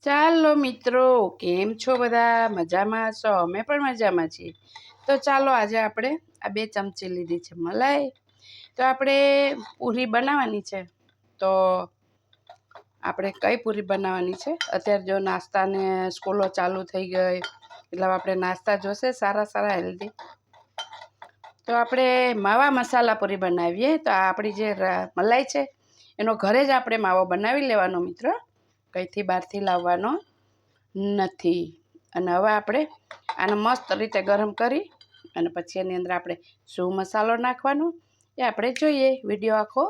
ચાલો મિત્રો, કેમ છો બધા? મજામાં છો? અમે પણ મજામાં છીએ. તો ચાલો આજે આપણે આ 2 ચમચી લીધી છે મલાઈ. તો આપણે પૂરી બનાવવાની છે. તો આપણે કઈ પૂરી બનાવવાની છે? અત્યારે જો નાસ્તાને સ્કૂલો ચાલુ થઈ ગઈ એટલે આપણે નાસ્તા જોશે સારા હેલ્ધી. તો આપણે માવા મસાલા પૂરી બનાવીએ. તો આપણી જે મલાઈ છે એનો ઘરે જ આપણે માવો બનાવી લેવાનો મિત્રો, કંઈથી બહારથી લાવવાનો નથી. અને હવે આપણે આને મસ્ત રીતે ગરમ કરી અને પછી એની અંદર આપણે શું મસાલો નાખવાનો એ આપણે જોઈએ. વિડીયો આખો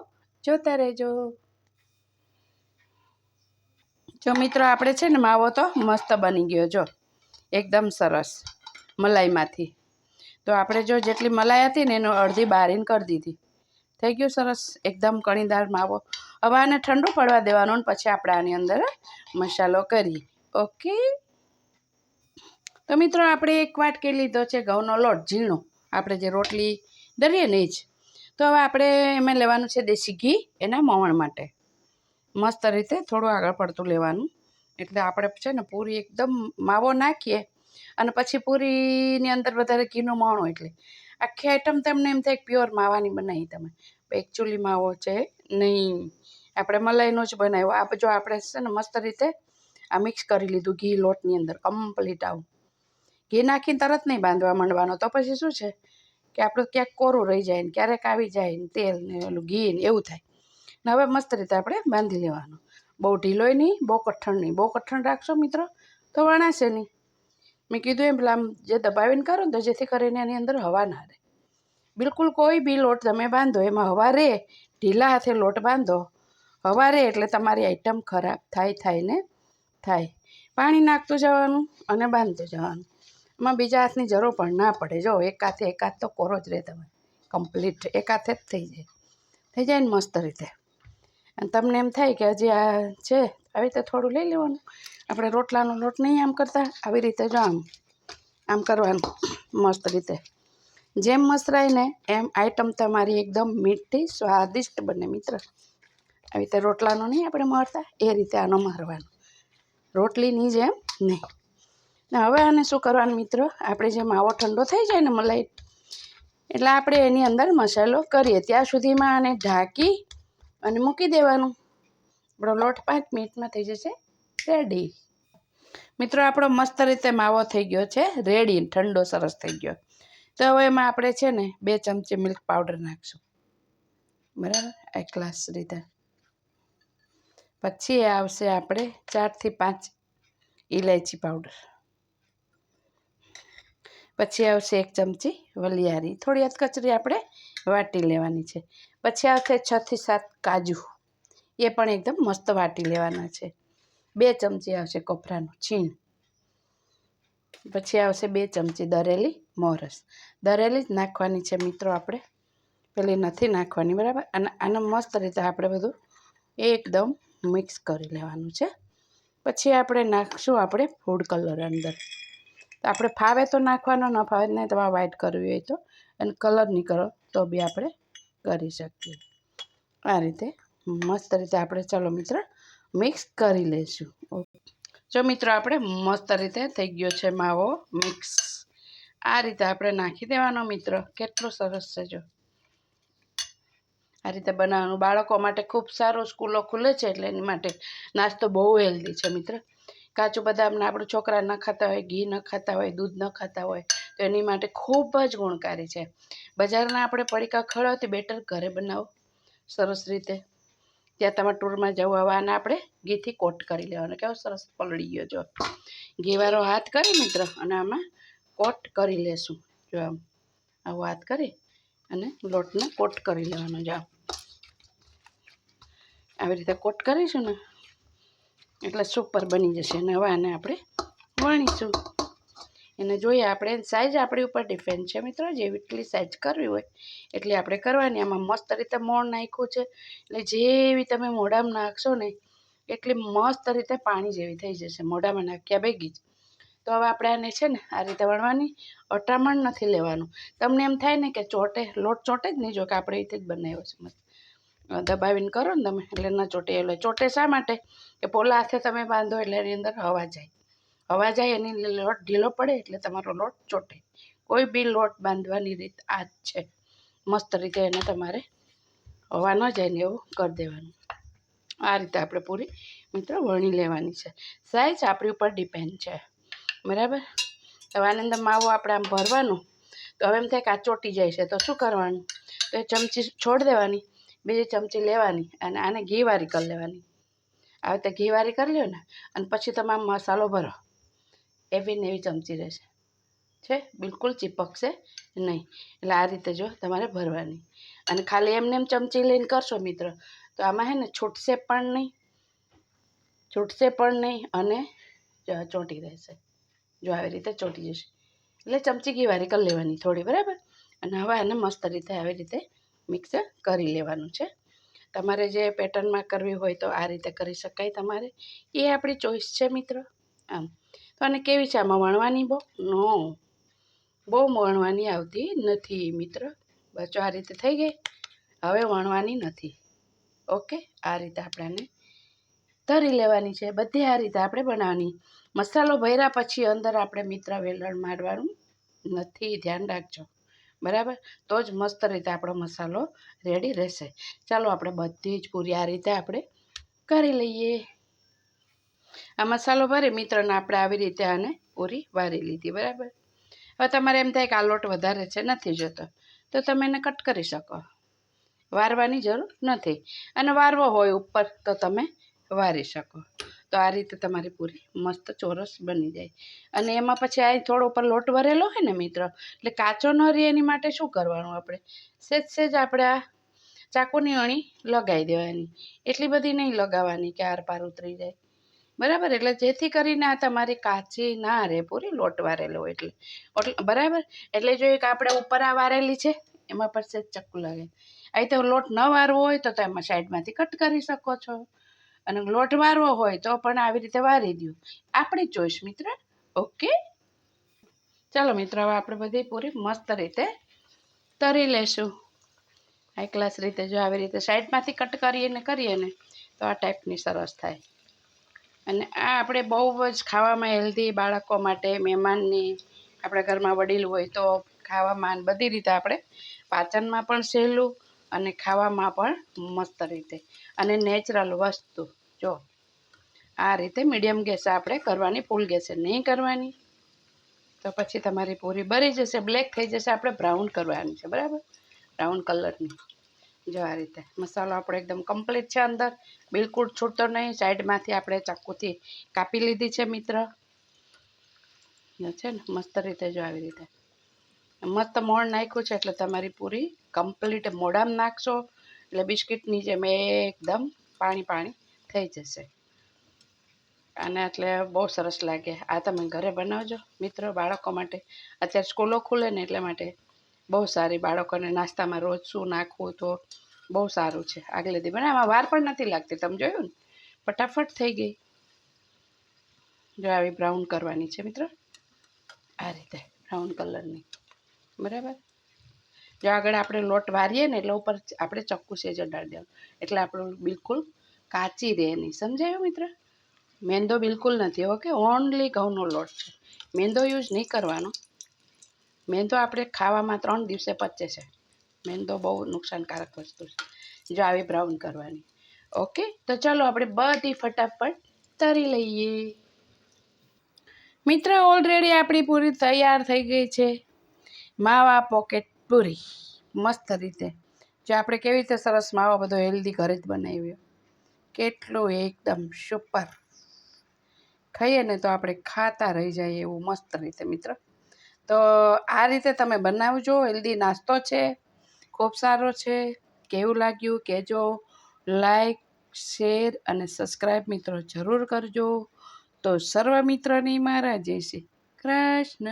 જોતા રહેજો. જો મિત્રો આપણે છે ને માવો તો મસ્ત બની ગયો, જો એકદમ સરસ મલાઈમાંથી. તો આપણે જો જેટલી મલાઈ હતી ને એનો અડધી બારીને કરી દીધી. થઈ ગયું સરસ એકદમ કણીદાર માવો. હવે આને ઠંડુ પડવા દેવાનો ને પછી આપણે આની અંદર મસાલો કરીએ. ઓકે. તો મિત્રો આપણે એક વાટકી લીધો છે ઘઉંનો લોટ, ઝીણો, આપણે જે રોટલી દળીએ ને જ. તો હવે આપણે એમાં લેવાનું છે દેશી ઘી એના મોવણ માટે. મસ્ત રીતે થોડું આગળ પડતું લેવાનું. એટલે આપણે છે ને પૂરી એકદમ માવો નાખીએ અને પછી પૂરીની અંદર વધારે ઘીનું મોણો એટલે આખી આઈટમ તમને એમ થાય પ્યોર માવાની બનાવી તમે. એકચ્યુઅલી માવો છે નહીં, આપણે મલાઈનો જ બનાવ્યો. આ જો આપણે છે ને મસ્ત રીતે આ મિક્સ કરી લીધું ઘી લોટની અંદર કમ્પ્લીટ. આવું ઘી નાખીને તરત નહીં બાંધવા માંડવાનો, તો પછી શું છે કે આપણું ક્યાંક કોરું રહી જાય ને ક્યારેક આવી જાય ને તેલ ને ઓલું ઘી ને એવું થાય. ને હવે મસ્ત રીતે આપણે બાંધી લેવાનું. બહુ ઢીલોય નહીં, બહુ કઠણ નહીં. બહુ કઠણ રાખશો મિત્રો તો વણાશે નહીં. મેં કીધું એમ પેલા આમ જે દબાવીને કરો ને તો જેથી કરીને એની અંદર હવા ના રહે. બિલકુલ કોઈ બી લોટ તમે બાંધો એમાં હવા રહે, ઢીલા હાથે લોટ બાંધો, હવા રહે એટલે તમારી આઈટમ ખરાબ થાય ને થાય. પાણી નાખતું જવાનું અને બાંધતું જવાનું. એમાં બીજા હાથની જરૂર પણ ના પડે. જો એક હાથ તો કોરો જ રહે તમે કમ્પ્લીટ. એક હાથે જ થઈ જાય ને મસ્ત રીતે. અને તમને એમ થાય કે હજી આ છે, આવી રીતે થોડું લઈ લેવાનું. આપણે રોટલાનો લોટ નહીં આમ કરતા, આવી રીતે જો આમ કરવાનું મસ્ત રીતે. જેમ મસરાય ને એમ આઈટમ તમારી એકદમ મીઠી સ્વાદિષ્ટ બને મિત્ર. આવી રીતે રોટલાનો નહીં આપણે મારતા એ રીતે આનો મારવાનો, રોટલીની જેમ નહીં. ને હવે આને શું કરવાનું મિત્રો, આપણે જે માવો ઠંડો થઈ જાય ને મલાઈ એટલે આપણે એની અંદર મસાલો કરીએ ત્યાં સુધીમાં આને ઢાંકી અને મૂકી દેવાનું. આપણો લોટ 5 મિનિટમાં થઈ જશે રેડી. મિત્રો આપણો મસ્ત રીતે માવો થઈ ગયો છે રેડી, ઠંડો સરસ થઈ ગયો. તો હવે એમાં આપણે છે ને 2 ચમચી મિલ્ક પાવડર નાખશું, બરાબર, એક ગ્લાસ રીતે. પછી આવશે આપણે 4 થી 5 ઇલાયચી પાવડર. પછી આવશે 1 ચમચી વલિયારી, થોડી અધકચરી આપણે વાટી લેવાની છે. પછી આવશે 6 થી 7 કાજુ, એ પણ એકદમ મસ્ત વાટી લેવાના છે. 2 ચમચી આવશે કોપરાનું છીણ. પછી આવશે 2 ચમચી દરેલી મોરસ. દરેલી જ નાખવાની છે મિત્રો આપણે, પેલી નથી નાખવાની, બરાબર. અને આને મસ્ત રીતે આપણે બધું એકદમ મિક્સ કરી લેવાનું છે. પછી આપણે નાખશું આપણે ફૂડ કલર અંદર. તો આપણે ફાવે તો નાખવાનો, ન ફાવે નહીં. તમારે વ્હાઈટ કરવી હોય તો, અને કલર નહીં કરો તો બી આપણે કરી શકીએ. આ રીતે મસ્ત રીતે આપણે ચાલો મિત્ર મિક્સ કરી લઈશું. જો મિત્રો આપણે મસ્ત રીતે થઈ ગયો છે માવો મિક્સ. આ રીતે આપણે નાખી દેવાનો મિત્ર. કેટલું સરસ છે જો. આ રીતે બનાવવાનું બાળકો માટે ખૂબ સારું. સ્કૂલો ખુલે છે એટલે એની માટે નાસ્તો બહુ હેલ્ધી છે મિત્ર. કાચું બદામને આપણું છોકરા ન ખાતા હોય, ઘી ન ખાતા હોય, દૂધ ન ખાતા હોય તો એની માટે ખૂબ જ ગુણકારી છે. બજારના આપણે પડીકા ખવડાવતી બેટર ઘરે બનાવો સરસ રીતે. ત્યાં તમે ટૂરમાં જવું આવવાના આપણે ઘીથી કોટ કરી લેવાનો. કેવો સરસ પલળી ગયો જો. ઘીવાળો હાથ કરી મિત્ર અને આમાં કોટ કરી લેશું. જો આવો હાથ કરી અને લોટને કોટ કરી લેવાનો. જાઓ આવી રીતે કોટ કરીશું ને એટલે સુપર બની જશે. અને હવે આને આપણે વણીશું. એને જોઈએ આપણે, સાઈઝ આપણી ઉપર ડિપેન્ડ છે મિત્રો. જેટલી સાઈઝ કરવી હોય એટલી આપણે કરવાની. આમાં મસ્ત રીતે મોણ નાખ્યું છે એટલે જેવી તમે મોઢામાં નાખશો ને એટલી મસ્ત રીતે પાણી જેવી થઈ જશે મોઢામાં નાખ્યા ભેગી જ. તો હવે આપણે આને છે ને આ રીતે વણવાની. અટામણ નથી લેવાનું. તમને એમ થાય ને કે ચોટે, લોટ ચોટે જ નહીં, જો કે આપણે એ રીતે જ બનાવ્યો છે મસ્ત. દબાવીને કરો ને તમે એટલે ન ચોટે. એટલે ચોટે શા માટે કે પોલા હાથે તમે બાંધો એટલે એની અંદર હવા જાય. હવા જાય એની લોટ ઢીલો પડે એટલે તમારો લોટ ચોટે. કોઈ બી લોટ બાંધવાની રીત આ જ છે. મસ્ત રીતે એને તમારે હવા ન જાય ને એવું કરી દેવાનું. આ રીતે આપણે પૂરી મિત્રો વણી લેવાની છે. સાઈઝ આપણી ઉપર ડિપેન્ડ છે, બરાબર. હવે આની અંદર માવો આપણે આમ ભરવાનું. તો હવે એમ થાય કે આ ચોટી જાય છે તો શું કરવાનું, તો એ ચમચી છોડ દેવાની, બીજી ચમચી લેવાની અને આને ઘીવારી કરી લેવાની. આવી રીતે ઘીવારી કરી લ્યો ને અને પછી તમે આમ મસાલો ભરો. એવી ને એવી ચમચી રહેશે છે, બિલકુલ ચીપકશે નહીં. એટલે આ રીતે જો તમારે ભરવાની. અને ખાલી એમને એમ ચમચી લઈને કરશો મિત્ર તો આમાં હે ને છૂટશે પણ નહીં અને ચોંટી રહેશે. જો આવી રીતે ચોંટી જશે એટલે ચમચી ઘીવારી કરી લેવાની થોડી, બરાબર. અને હવે આને મસ્ત રીતે આવી રીતે મિક્સ કરી લેવાનું છે. તમારે જે પેટર્નમાં કરવી હોય તો આ રીતે કરી શકાય તમારે, એ આપણી ચોઈસ છે મિત્રો. આમ તો આને કેવી છે આમાં વણવાની બહુ વણવાની આવતી નથી મિત્ર. બસ આ રીતે થઈ ગઈ, હવે વણવાની નથી. ઓકે, આ રીતે આપણે આને તરી લેવાની છે. બધી આ રીતે આપણે બનાવવાની. મસાલો ભર્યા પછી અંદર આપણે મિત્ર વેલણ મારવાનું નથી, ધ્યાન રાખજો, બરાબર. તો જ મસ્ત રીતે આપણો મસાલો રેડી રહેશે. ચાલો આપણે બધી જ પૂરી આ રીતે આપણે કરી લઈએ. આ મસાલો ભરી મિત્રને આપણે આવી રીતે આને પૂરી વારી લીધી, બરાબર. હવે તમારે એમ થાય કે આ લોટ વધારે છે, નથી જોતો, તો તમે એને કટ કરી શકો. વારવાની જરૂર નથી. અને વારવો હોય ઉપર તો તમે વારી શકો. તો આ રીતે તમારી પૂરી મસ્ત ચોરસ બની જાય. અને એમાં પછી આ થોડો ઉપર લોટ વરેલો હોય ને મિત્ર, એટલે કાચો ન રહે એની માટે શું કરવાનું, આપણે સેજ આપણે આ ચાકુની અણી લગાવી દેવાની. એટલી બધી નહીં લગાવવાની કે આર પાર ઉતરી જાય, બરાબર. એટલે જેથી કરીને આ તમારી કાચી ના રહે પૂરી, લોટ વારેલો એટલે બરાબર. એટલે જો એક આપણે ઉપર આ વારેલી છે એમાં પર સેજ ચક્કુ લાગે. અહીં તો લોટ ન વારવો હોય તો એમાં સાઈડમાંથી કટ કરી શકો છો. અને લોટ વારવો હોય તો પણ આવી રીતે વારી દો, આપણી ચોઈસ મિત્ર. ઓકે, ચાલો મિત્ર, હવે આપણે બધી પૂરી મસ્ત રીતે તરી લેશું. હાઈ ક્લાસ રીતે જો આવી રીતે સાઈડમાંથી કટ કરીએ ને તો આ ટાઈપની સરસ થાય. અને આ આપણે બહુ જ ખાવામાં હેલ્ધી, બાળકો માટે, મહેમાનની, આપણા ઘરમાં વડીલ હોય તો ખાવામાં બધી રીતે આપણે પાચનમાં પણ સહેલું અને ખાવામાં પણ મસ્ત રીતે અને નેચરલ વસ્તુ. જો આ રીતે મીડિયમ ગેસે આપણે કરવાની, ફૂલ ગેસે નહીં કરવાની. તો પછી તમારી પૂરી બળી જશે, બ્લેક થઈ જશે. આપણે બ્રાઉન કરવાની છે, બરાબર, બ્રાઉન કલરની. જો આ રીતે મસાલો આપણો એકદમ કમ્પ્લીટ છે, અંદર બિલકુલ છૂટતો નહીં. સાઈડમાંથી આપણે ચાકુથી કાપી લીધી છે મિત્ર. છે ને મસ્ત રીતે જો આવી રીતે મસ્ત મોણ નાખ્યું છે. એટલે તમારી પૂરી કમ્પ્લીટ મોઢામાં નાખશો એટલે બિસ્કિટની જેમ એકદમ પાણી થઈ જશે. અને એટલે બહુ સરસ લાગે. આ તમે ઘરે બનાવજો મિત્રો, બાળકો માટે. અત્યારે સ્કૂલો ખુલે ને એટલા માટે બહુ સારી, બાળકોને નાસ્તામાં રોજ શું નાખવું તો બહુ સારું છે. આગલે દી બને આમાં વાર પણ નથી લાગતી. તમે જોયું ને, ફટાફટ થઈ ગઈ. જો આવી બ્રાઉન કરવાની છે મિત્રો, આ રીતે બ્રાઉન કલરની, બરાબર. જો આગળ આપણે લોટ વારીએ ને એટલે ઉપર આપણે ચક્કુ સેજ અડાડી દેવાનું, એટલે આપણું બિલકુલ કાચી રહે નહીં. સમજાયું મિત્ર? મેંદો બિલકુલ નથી. ઓકે, ઓનલી ઘઉંનો લોટ છે. મેંદો યુઝ નહીં કરવાનો. મેંદો આપણે ખાવામાં 3 દિવસે પચે છે. મેંદો બહુ નુકસાનકારક વસ્તુ છે. જો આવી બ્રાઉન કરવાની. ઓકે, તો ચાલો આપણે બધી ફટાફટ તરી લઈએ. મિત્ર, ઓલરેડી આપણી પૂરી તૈયાર થઈ ગઈ છે. માવા પોકેટ પૂરી મસ્ત રીતે. જે આપણે કેવી રીતે સરસ માવો બધો હેલ્ધી ઘરે જ બનાવ્યો, કેટલું એકદમ સુપર. ખાઈએ ને તો આપણે ખાતા રહી જઈએ એવું મસ્ત રીતે મિત્ર. તો આ રીતે તમે બનાવજો. હેલ્ધી નાસ્તો છે, ખૂબ સારો છે. કેવું લાગ્યું કહેજો. લાઈક, શેર અને સબસ્ક્રાઈબ મિત્રો જરૂર કરજો. તો સર્વ મિત્રોની મારા જય શ્રી કૃષ્ણ.